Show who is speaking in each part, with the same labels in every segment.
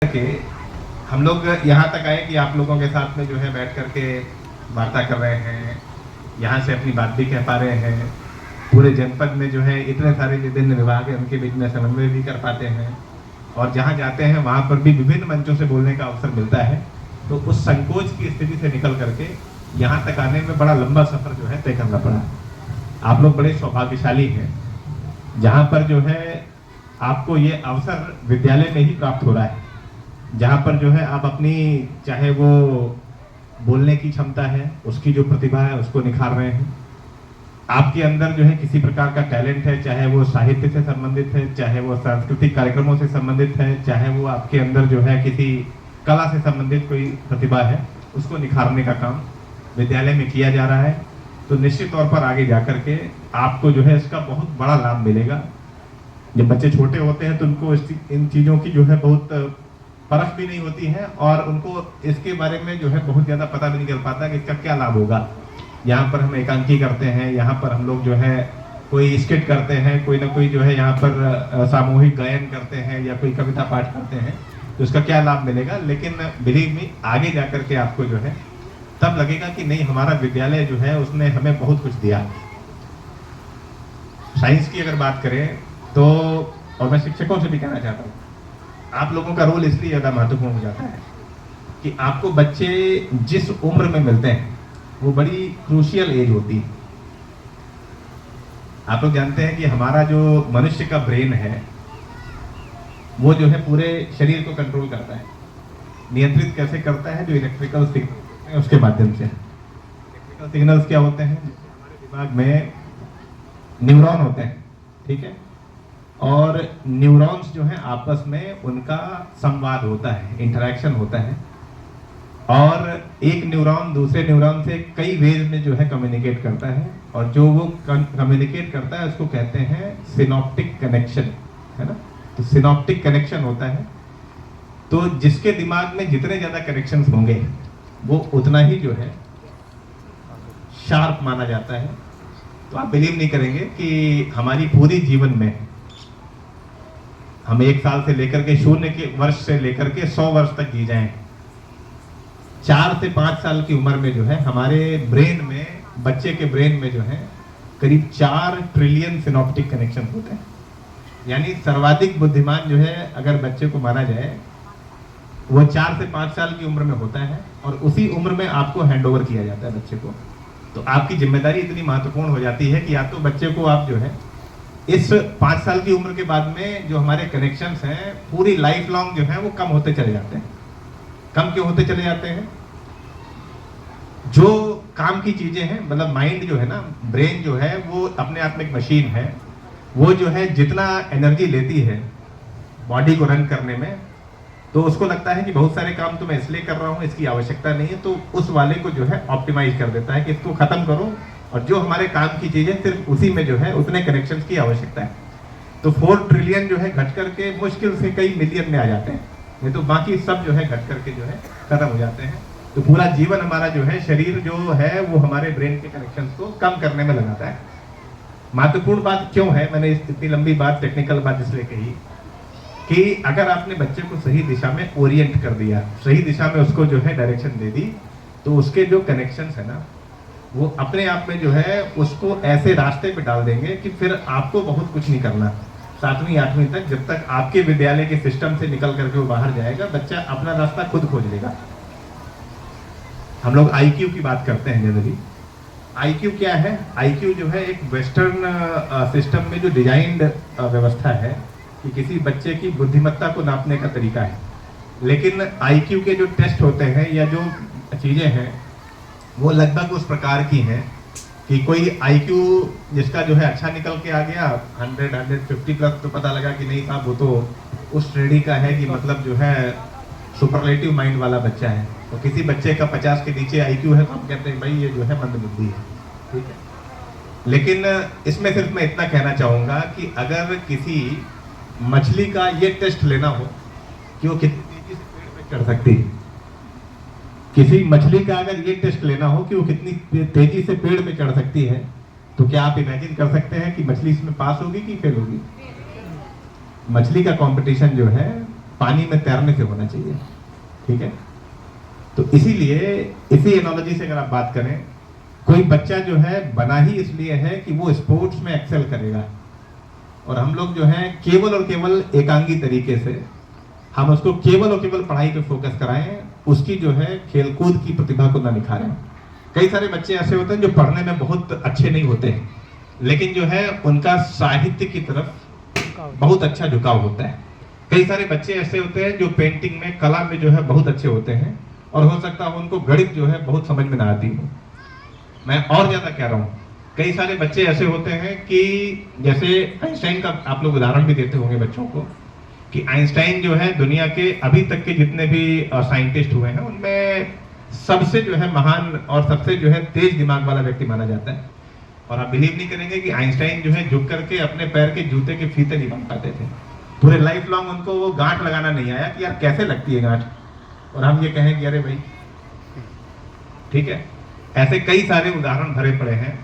Speaker 1: करके हम लोग यहाँ तक आए कि आप लोगों के साथ में जो है बैठ करके वार्ता कर रहे हैं, यहाँ से अपनी बात भी कह पा रहे हैं। पूरे जनपद में जो है इतने सारे विभिन्न विभाग हैं, उनके बीच में समन्वय भी कर पाते हैं और जहाँ जाते हैं वहाँ पर भी विभिन्न मंचों से बोलने का अवसर मिलता है। तो उस संकोच की स्थिति से निकल करके यहाँ तक आने में बड़ा लंबा सफर जो है तय करना पड़ा। आप लोग बड़े सौभाग्यशाली हैं, जहाँ पर जो है आपको ये अवसर विद्यालय में ही प्राप्त हो रहा है, जहाँ पर जो है आप अपनी चाहे वो बोलने की क्षमता है, उसकी जो प्रतिभा है उसको निखार रहे हैं। आपके अंदर जो है किसी प्रकार का टैलेंट है, चाहे वो साहित्य से संबंधित है, चाहे वो सांस्कृतिक कार्यक्रमों से संबंधित है, चाहे वो आपके अंदर जो है किसी कला से संबंधित कोई प्रतिभा है, उसको निखारने का काम विद्यालय में किया जा रहा है। तो निश्चित तौर पर आगे जाकर के आपको जो है इसका बहुत बड़ा लाभ मिलेगा। जब बच्चे छोटे होते हैं तो उनको इन चीज़ों की जो है बहुत परख भी नहीं होती है और उनको इसके बारे में जो है बहुत ज़्यादा पता भी नहीं चल पाता कि इसका क्या लाभ होगा। यहाँ पर हम एकांकी करते हैं, यहाँ पर हम लोग जो है कोई स्किट करते हैं, कोई ना कोई जो है यहाँ पर सामूहिक गायन करते हैं या कोई कविता पाठ करते हैं, तो इसका क्या लाभ मिलेगा। लेकिन बिलीव मी, आगे जाकर के आपको जो है तब लगेगा कि नहीं, हमारा विद्यालय जो है उसने हमें बहुत कुछ दिया। साइंस की अगर बात करें तो, और मैं शिक्षकों से भी कहना चाहता हूँ, आप लोगों का रोल इसलिए ज़्यादा महत्वपूर्ण हो जाता है कि आपको बच्चे जिस उम्र में मिलते हैं वो बड़ी क्रूशियल एज होती है। आप लोग जानते हैं कि हमारा जो मनुष्य का ब्रेन है वो जो है पूरे शरीर को कंट्रोल करता है। नियंत्रित कैसे करता है? जो इलेक्ट्रिकल सिग्नल है उसके माध्यम से। इलेक्ट्रिकल सिग्नल्स क्या होते हैं? हमारे दिमाग में न्यूरॉन होते हैं, ठीक है, और न्यूरॉन्स जो है आपस में उनका संवाद होता है, इंटरेक्शन होता है, और एक न्यूरॉन दूसरे न्यूरॉन से कई वेज में जो है कम्युनिकेट करता है, और जो वो कम्युनिकेट करता है उसको कहते हैं सिनॉप्टिक कनेक्शन, है ना। तो सिनॉप्टिक कनेक्शन होता है, तो जिसके दिमाग में जितने ज़्यादा कनेक्शंस होंगे वो उतना ही जो है शार्प माना जाता है। तो आप बिलीव नहीं करेंगे कि हमारी पूरी जीवन में हम 1 साल से लेकर के 0 के वर्ष से लेकर के 100 वर्ष तक जी जाएं, 4 से 5 साल की उम्र में जो है हमारे ब्रेन में, बच्चे के ब्रेन में जो है करीब 4 ट्रिलियन सिनॉप्टिक कनेक्शन होते हैं। यानी सर्वाधिक बुद्धिमान जो है अगर बच्चे को माना जाए वो 4 से 5 साल की उम्र में होता है, और उसी उम्र में आपको हैंडओवर किया जाता है बच्चे को। तो आपकी जिम्मेदारी इतनी महत्वपूर्ण हो जाती है कि या तो बच्चे को आप जो है इस 5 साल की उम्र के बाद में जो हमारे कनेक्शंस हैं पूरी लाइफ लॉन्ग जो है वो कम होते चले जाते हैं। कम क्यों होते चले जाते हैं? जो काम की चीजें हैं, मतलब माइंड जो है ना, ब्रेन जो है वो अपने आप में एक मशीन है, वो जो है जितना एनर्जी लेती है बॉडी को रन करने में, तो उसको लगता है कि बहुत सारे काम तो मैं इसलिए कर रहा हूँ, इसकी आवश्यकता नहीं है, तो उस वाले को जो है ऑप्टिमाइज कर देता है कि इसको खत्म करो, और जो हमारे काम की चीजें सिर्फ उसी में जो है उतने कनेक्शंस की आवश्यकता है। तो 4 ट्रिलियन जो है घट करके मुश्किल से कई मिलियन में आ जाते हैं, नहीं तो बाकी सब जो है घट करके जो है खत्म हो जाते हैं। तो पूरा जीवन हमारा जो है, शरीर जो है वो हमारे ब्रेन के कनेक्शंस को कम करने में लगाता है। महत्वपूर्ण बात क्यों है, मैंने इतनी लंबी बात, टेक्निकल बात इसलिए कही कि अगर आपने बच्चे को सही दिशा में ओरिएंट कर दिया, सही दिशा में उसको जो है डायरेक्शन दे दी, तो उसके जो कनेक्शंस है ना वो अपने आप में जो है उसको ऐसे रास्ते पे डाल देंगे कि फिर आपको बहुत कुछ नहीं करना। 7वीं 8वीं तक, जब तक आपके विद्यालय के सिस्टम से निकल करके वो बाहर जाएगा, बच्चा अपना रास्ता खुद खोज लेगा। हम लोग IQ की बात करते हैं जनरली। IQ क्या है? IQ जो है एक वेस्टर्न सिस्टम में जो डिजाइंड व्यवस्था है कि किसी बच्चे की बुद्धिमत्ता को नापने का तरीका है। लेकिन IQ के जो टेस्ट होते हैं या जो चीज़ें हैं वो लगभग उस प्रकार की हैं कि कोई IQ जिसका जो है अच्छा निकल के आ गया 100 150 प्लस, तो पता लगा कि नहीं साहब वो तो उस श्रेणी का है कि मतलब जो है सुपरलेटिव माइंड वाला बच्चा है। तो किसी बच्चे का 50 के नीचे IQ है तो हम कहते हैं भाई ये जो है मंदबुद्धि है, ठीक है। लेकिन इसमें सिर्फ मैं इतना कहना चाहूँगा कि अगर किसी मछली का ये टेस्ट लेना हो कि वो कितनी तेजी से पेड़ पे चढ़ सकती है, किसी मछली का अगर ये टेस्ट लेना हो कि वो कितनी तेजी से पेड़ पे चढ़ सकती है, तो क्या आप इमेजिन कर सकते हैं कि मछली इसमें पास होगी कि फेल होगी? मछली का कंपटीशन जो है पानी में तैरने से होना चाहिए, ठीक है। तो इसीलिए इसी एनालॉजी से अगर आप बात करें, कोई बच्चा जो है बना ही इसलिए है कि वो स्पोर्ट्स में एक्सेल करेगा, और हम लोग जो है केवल और केवल एकांगी तरीके से हम उसको केवल और केवल पढ़ाई पे फोकस कराएं, उसकी जो है खेलकूद की प्रतिभा को ना निखारें। कई सारे बच्चे ऐसे होते हैं जो पढ़ने में बहुत अच्छे नहीं होते हैं, लेकिन जो है उनका साहित्य की तरफ बहुत अच्छा झुकाव होता है। कई सारे बच्चे ऐसे होते हैं जो पेंटिंग में, कला में जो है बहुत अच्छे होते हैं, और हो सकता है उनको गणित जो है बहुत समझ में ना आती हो। मैं और ज्यादा कह रहा हूँ, कई सारे बच्चे ऐसे होते हैं कि जैसे आइंस्टाइन का आप लोग उदाहरण भी देते होंगे बच्चों को, कि आइंस्टाइन जो है दुनिया के अभी तक के जितने भी साइंटिस्ट हुए हैं उनमें सबसे जो है महान और सबसे जो है तेज दिमाग वाला व्यक्ति माना जाता है। और आप बिलीव नहीं करेंगे कि आइंस्टाइन जो है झुक करके अपने पैर के जूते के फीते नहीं बन पाते थे। पूरे लाइफ लॉन्ग उनको वो गांठ लगाना नहीं आया कि यार कैसे लगती है गांठ, और हम ये कहें कि अरे भाई ठीक है। ऐसे कई सारे उदाहरण भरे पड़े हैं।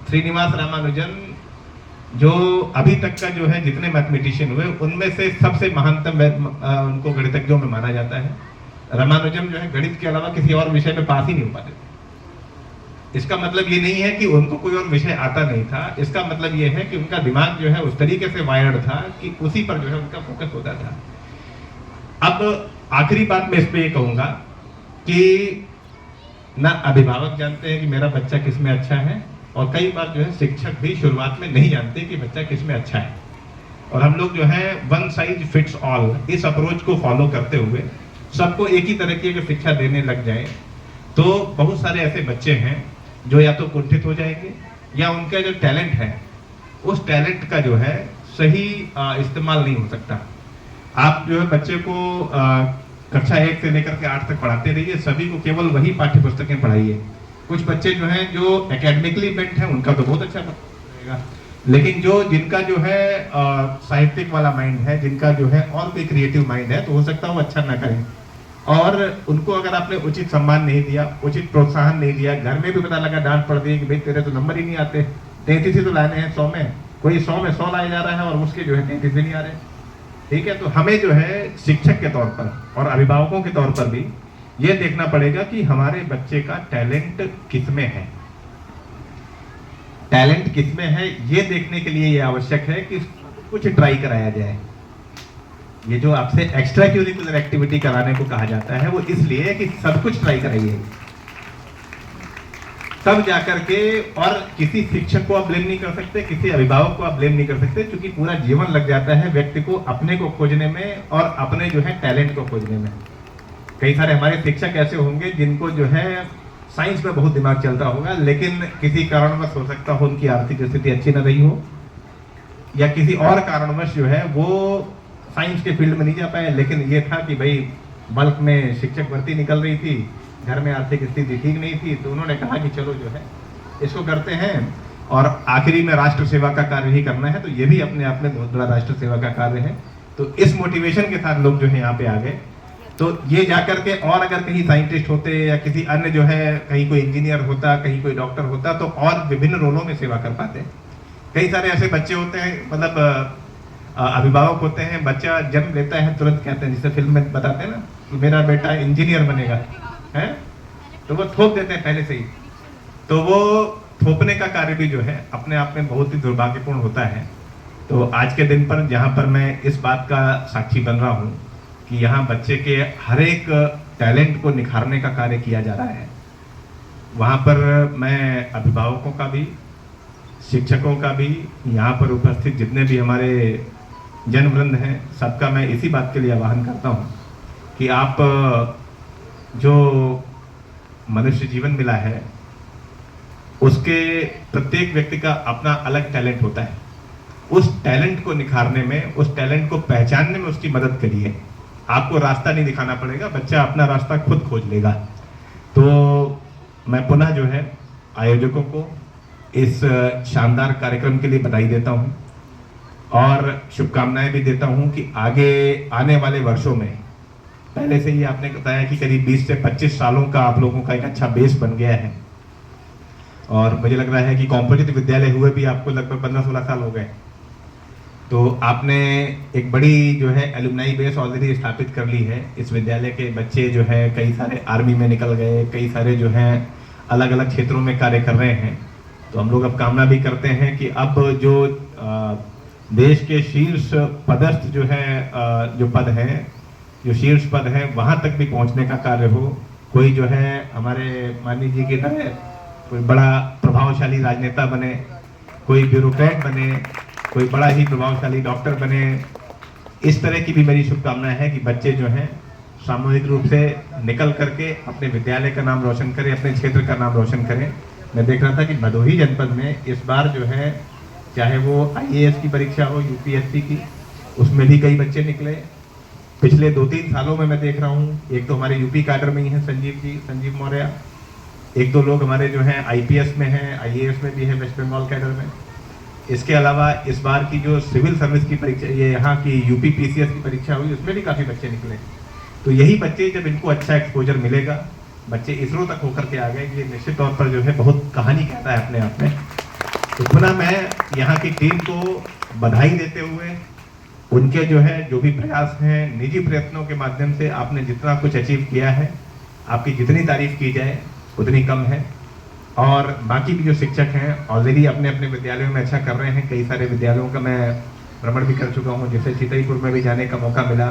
Speaker 1: श्रीनिवास रामानुजन जो अभी तक का जो है जितने मैथमेटिशियन हुए उनमें से सबसे महानतम उनको गणितज्ञों में माना जाता है। रामानुजन जो है गणित के अलावा किसी और विषय में पास ही नहीं हो पाते थे। इसका मतलब ये नहीं है कि उनको कोई और विषय आता नहीं था, इसका मतलब ये है कि उनका दिमाग जो है उस तरीके से वायर्ड था कि उसी पर जो है उनका फोकस होता था। अब आखिरी बात मैं इस पे ये कहूंगा कि ना अभिभावक जानते हैं कि मेरा बच्चा किस में अच्छा है, और कई बार जो है शिक्षक भी शुरुआत में नहीं जानते कि बच्चा किस में अच्छा है। और हम लोग जो है वन साइज फिट्स ऑल इस अप्रोच को फॉलो करते हुए सबको एक ही तरह की अगर शिक्षा देने लग जाए तो बहुत सारे ऐसे बच्चे हैं जो या तो कुंठित हो जाएंगे, या उनका जो टैलेंट है उस टैलेंट का जो है सही इस्तेमाल नहीं हो सकता। आप जो है बच्चे को कक्षा 1 से लेकर के 8 तक पढ़ाते रहिए, सभी को केवल वही पाठ्य पुस्तकें पढ़ाइए। कुछ बच्चे जो हैं जो एकेडमिकली बेंट हैं उनका तो बहुत अच्छा रहेगा, लेकिन जिनका जो है साहित्यिक वाला माइंड है, जिनका जो है और कोई क्रिएटिव माइंड है, तो हो सकता है वो अच्छा ना करें। और उनको अगर आपने उचित सम्मान नहीं दिया, उचित प्रोत्साहन नहीं दिया, घर में भी पता लगा डांट पड़ दी कि भाई तेरे तो नंबर ही नहीं आते, 33 ही तो लाने हैं 100 में, कोई 100 में 100 लाया जा रहा है और उसके जो है 33 भी नहीं आ रहे, ठीक है। तो हमें जो है शिक्षक के तौर पर और अभिभावकों के तौर पर भी ये देखना पड़ेगा कि हमारे बच्चे का टैलेंट किसमें है। टैलेंट किसमें है ये देखने के लिए ये आवश्यक है कि कुछ ट्राई कराया जाए। ये जो आपसे एक्स्ट्रा करिकुलर एक्टिविटी कराने को कहा जाता है वो इसलिए कि सब कुछ ट्राई कराइए, तब जाकर के। और किसी शिक्षक को आप ब्लेम नहीं कर सकते, किसी अभिभावक को आप ब्लेम नहीं कर सकते, क्योंकि पूरा जीवन लग जाता है व्यक्ति को अपने को खोजने में और अपने जो है टैलेंट को खोजने में। कई सारे हमारे शिक्षक ऐसे होंगे जिनको जो है साइंस में बहुत दिमाग चलता होगा, लेकिन किसी कारणवश हो सकता हो उनकी आर्थिक स्थिति अच्छी न रही हो, या किसी और कारणवश जो है वो साइंस के फील्ड में नहीं जा पाए। लेकिन ये था कि भाई बल्क में शिक्षक भर्ती निकल रही थी, घर में आर्थिक स्थिति ठीक नहीं थी, तो उन्होंने कहा कि चलो जो है इसको करते हैं, और आखिरी में राष्ट्र सेवा का कार्य ही करना है। तो ये भी अपने आप में बहुत बड़ा राष्ट्र सेवा का कार्य है। तो इस मोटिवेशन के साथ लोग जो है यहाँ पे आ गए। तो ये जाकर के और अगर कहीं साइंटिस्ट होते या किसी अन्य जो है कहीं कोई इंजीनियर होता, कहीं कोई डॉक्टर होता, तो और विभिन्न रोलों में सेवा कर पाते। कई सारे ऐसे बच्चे होते हैं, मतलब अभिभावक होते हैं, बच्चा जन्म लेता है तुरंत कहते हैं, जिसे फिल्म में बताते हैं ना कि मेरा बेटा इंजीनियर बनेगा, है तो वो थोप देते हैं पहले से ही। तो वो थोपने का कार्य भी जो है अपने आप में बहुत ही दुर्भाग्यपूर्ण होता है। तो आज के दिन पर जहाँ पर मैं इस बात का साक्षी बन रहा हूँ कि यहाँ बच्चे के हर एक टैलेंट को निखारने का कार्य किया जा रहा है, वहाँ पर मैं अभिभावकों का भी, शिक्षकों का भी, यहाँ पर उपस्थित जितने भी हमारे जनवृंद हैं, सबका मैं इसी बात के लिए आह्वान करता हूँ कि आप जो मनुष्य जीवन मिला है उसके प्रत्येक व्यक्ति का अपना अलग टैलेंट होता है। उस टैलेंट को निखारने में, उस टैलेंट को पहचानने में उसकी मदद करिए। आपको रास्ता नहीं दिखाना पड़ेगा, बच्चा अपना रास्ता खुद खोज लेगा। तो मैं पुनः जो है आयोजकों को इस शानदार कार्यक्रम के लिए बधाई देता हूं और शुभकामनाएं भी देता हूं कि आगे आने वाले वर्षों में, पहले से ही आपने बताया कि करीब 20 से 25 सालों का आप लोगों का एक अच्छा बेस बन गया है, और मुझे लग रहा है कि कॉम्पोजिट विद्यालय हुए भी आपको लगभग 15-16 साल हो गए। तो आपने एक बड़ी जो है एलुमनाई बेस ऑलरेडी स्थापित कर ली है। इस विद्यालय के बच्चे जो है कई सारे आर्मी में निकल गए, कई सारे जो हैं अलग अलग क्षेत्रों में कार्य कर रहे हैं। तो हम लोग अब कामना भी करते हैं कि अब जो देश के शीर्ष पदस्थ जो है जो पद हैं, जो शीर्ष पद है वहाँ तक भी पहुँचने का कार्य हो। कोई जो है हमारे माननीय जी की तरह कोई बड़ा प्रभावशाली राजनेता बने, कोई ब्यूरोक्रेट बने, कोई बड़ा ही प्रभावशाली डॉक्टर बने। इस तरह की भी मेरी शुभकामनाएं है कि बच्चे जो हैं सामूहिक रूप से निकल करके अपने विद्यालय का नाम रोशन करें, अपने क्षेत्र का नाम रोशन करें। मैं देख रहा था कि भदोही जनपद में इस बार जो है चाहे वो IAS की परीक्षा हो, UPSC की, उसमें भी कई बच्चे निकले। पिछले 2-3 सालों में मैं देख रहा हूँ, एक तो हमारे यूपी कैडर में ही है संजीव मौर्य, एक दो लोग हमारे जो हैं IPS में हैं, IAS में भी है वेस्ट बंगाल कैडर में। इसके अलावा इस बार की जो सिविल सर्विस की परीक्षा, ये यहाँ की UPPCS की परीक्षा हुई, उसमें भी काफ़ी बच्चे निकले। तो यही बच्चे जब इनको अच्छा एक्सपोजर मिलेगा, बच्चे इसरो तक होकर के आ गए, ये निश्चित तौर पर जो है बहुत कहानी कहता है अपने आप में। तो पुनः मैं यहाँ की टीम को बधाई देते हुए उनके जो है जो भी प्रयास हैं, निजी प्रयत्नों के माध्यम से आपने जितना कुछ अचीव किया है, आपकी जितनी तारीफ की जाए उतनी कम है। और बाकी भी जो शिक्षक हैं ऑलरेडी अपने अपने विद्यालयों में अच्छा कर रहे हैं। कई सारे विद्यालयों का मैं भ्रमण भी कर चुका हूँ, जैसे चितईपुर में भी जाने का मौका मिला।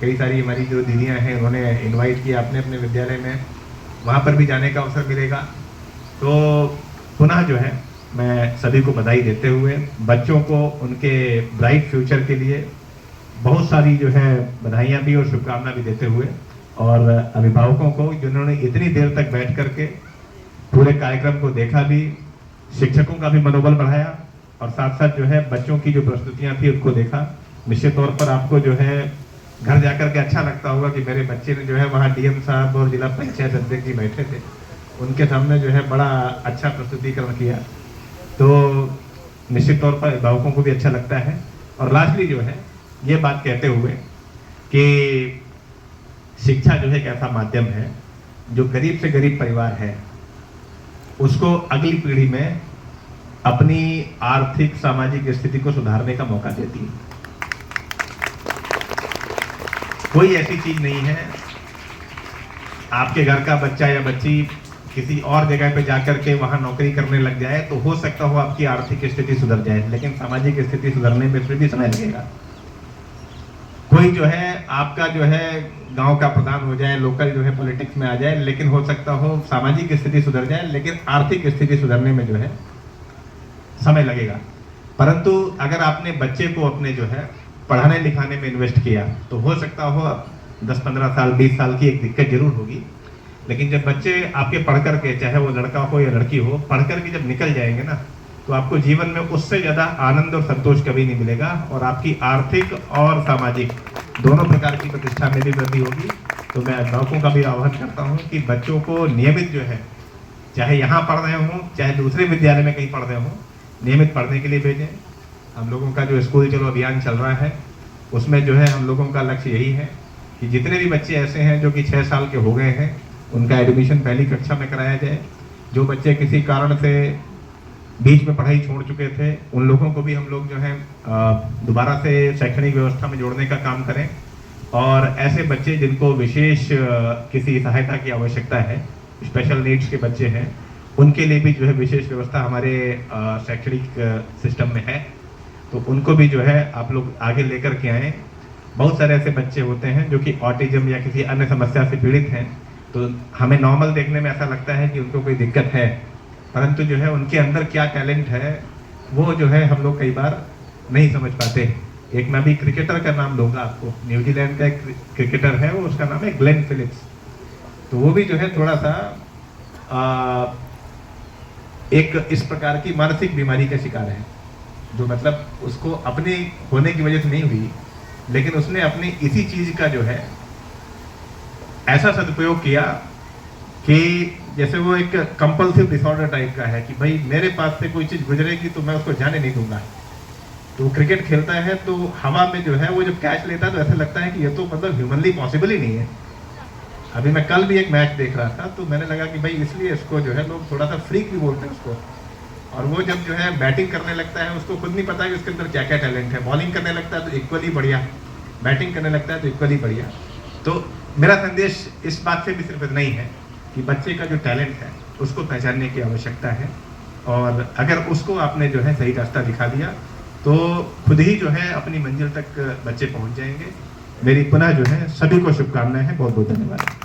Speaker 1: कई सारी हमारी जो दीदियाँ हैं उन्होंने इनवाइट किया अपने अपने विद्यालय में, वहाँ पर भी जाने का अवसर मिलेगा। तो पुनः जो है मैं सभी को बधाई देते हुए बच्चों को उनके ब्राइट फ्यूचर के लिए बहुत सारी जो है बधाइयाँ भी और शुभकामना भी देते हुए, और अभिभावकों को जिन्होंने इतनी देर तक बैठ करके पूरे कार्यक्रम को देखा भी, शिक्षकों का भी मनोबल बढ़ाया, और साथ साथ जो है बच्चों की जो प्रस्तुतियां थी उनको देखा। निश्चित तौर पर आपको जो है घर जाकर के अच्छा लगता होगा कि मेरे बच्चे ने जो है वहाँ DM साहब और जिला पंचायत अध्यक्ष जी बैठे थे, उनके सामने जो है बड़ा अच्छा प्रस्तुतिकरण किया। तो निश्चित तौर पर अभिभावकों को भी अच्छा लगता है। और लास्टली जो है ये बात कहते हुए कि शिक्षा जो है एक ऐसा माध्यम है जो गरीब से गरीब परिवार है उसको अगली पीढ़ी में अपनी आर्थिक सामाजिक स्थिति को सुधारने का मौका देती है। कोई ऐसी चीज नहीं है आपके घर का बच्चा या बच्ची किसी और जगह पे जाकर के वहां नौकरी करने लग जाए तो हो सकता हो आपकी आर्थिक स्थिति सुधर जाए, लेकिन सामाजिक स्थिति सुधरने में फिर भी समय लगेगा। कोई जो है आपका जो है गांव का प्रधान हो जाए, लोकल जो है पॉलिटिक्स में आ जाए, लेकिन हो सकता हो सामाजिक स्थिति सुधर जाए, लेकिन आर्थिक स्थिति सुधरने में जो है समय लगेगा। परंतु अगर आपने बच्चे को अपने जो है पढ़ाने लिखाने में इन्वेस्ट किया तो हो सकता हो 10-15 साल 20 साल की एक दिक्कत जरूर होगी, लेकिन जब बच्चे आपके पढ़ करके, चाहे वो लड़का हो या लड़की हो, पढ़ करके जब निकल जाएंगे ना, तो आपको जीवन में उससे ज़्यादा आनंद और संतोष कभी नहीं मिलेगा, और आपकी आर्थिक और सामाजिक दोनों प्रकार की प्रतिष्ठा में भी वृद्धि होगी। तो मैं अभिभावकों का भी आह्वान करता हूँ कि बच्चों को नियमित जो है, चाहे यहाँ पढ़ रहे हों चाहे दूसरे विद्यालय में कहीं पढ़ रहे हों, नियमित पढ़ने के लिए भेजें। हम लोगों का जो स्कूल चलो अभियान चल रहा है उसमें जो है हम लोगों का लक्ष्य यही है कि जितने भी बच्चे ऐसे हैं जो कि 6 साल के हो गए हैं उनका एडमिशन पहली कक्षा में कराया जाए। जो बच्चे किसी कारण से बीच में पढ़ाई छोड़ चुके थे उन लोगों को भी हम लोग जो है दोबारा से शैक्षणिक व्यवस्था में जोड़ने का काम करें, और ऐसे बच्चे जिनको विशेष किसी सहायता की आवश्यकता है, स्पेशल नीड्स के बच्चे हैं, उनके लिए भी जो है विशेष व्यवस्था हमारे शैक्षणिक सिस्टम में है। तो उनको भी जो है आप लोग आगे लेकर के आएँ। बहुत सारे ऐसे बच्चे होते हैं जो कि ऑटिज्म या किसी अन्य समस्या से पीड़ित हैं, तो हमें नॉर्मल देखने में ऐसा लगता है कि उनको कोई दिक्कत है, परंतु जो है उनके अंदर क्या टैलेंट है वो जो है हम लोग कई बार नहीं समझ पाते। एक मैं भी क्रिकेटर का नाम लूँगा आपको, न्यूजीलैंड का एक क्रिकेटर है, वो उसका नाम है ग्लेन फिलिप्स। तो वो भी जो है थोड़ा सा एक इस प्रकार की मानसिक बीमारी का शिकार है, जो मतलब उसको अपने होने की वजह से नहीं हुई, लेकिन उसने अपनी इसी चीज का जो है ऐसा सदुपयोग किया कि जैसे वो एक कंपल्सिव डिसऑर्डर टाइप का है कि भाई मेरे पास से कोई चीज गुजरेगी तो मैं उसको जाने नहीं दूंगा। तो क्रिकेट खेलता है तो हवा में जो है वो जब कैच लेता है तो ऐसा लगता है कि ये तो मतलब ह्यूमनली पॉसिबल ही नहीं है। अभी मैं कल भी एक मैच देख रहा था तो मैंने लगा कि भाई इसलिए इसको जो है लोग थोड़ा सा फ्रीक भी बोलते हैं उसको, और वो जब जो है बैटिंग करने लगता है उसको खुद नहीं पता कि उसके अंदर क्या क्या टैलेंट है। बॉलिंग करने लगता है तो इक्वली बढ़िया, बैटिंग करने लगता है तो इक्वली बढ़िया। तो मेरा संदेश इस बात से भी सिर्फ इतना ही है कि बच्चे का जो टैलेंट है उसको पहचानने की आवश्यकता है, और अगर उसको आपने जो है सही रास्ता दिखा दिया तो खुद ही जो है अपनी मंजिल तक बच्चे पहुंच जाएंगे। मेरी पुनः जो है सभी को शुभकामनाएं हैं। बहुत बहुत धन्यवाद।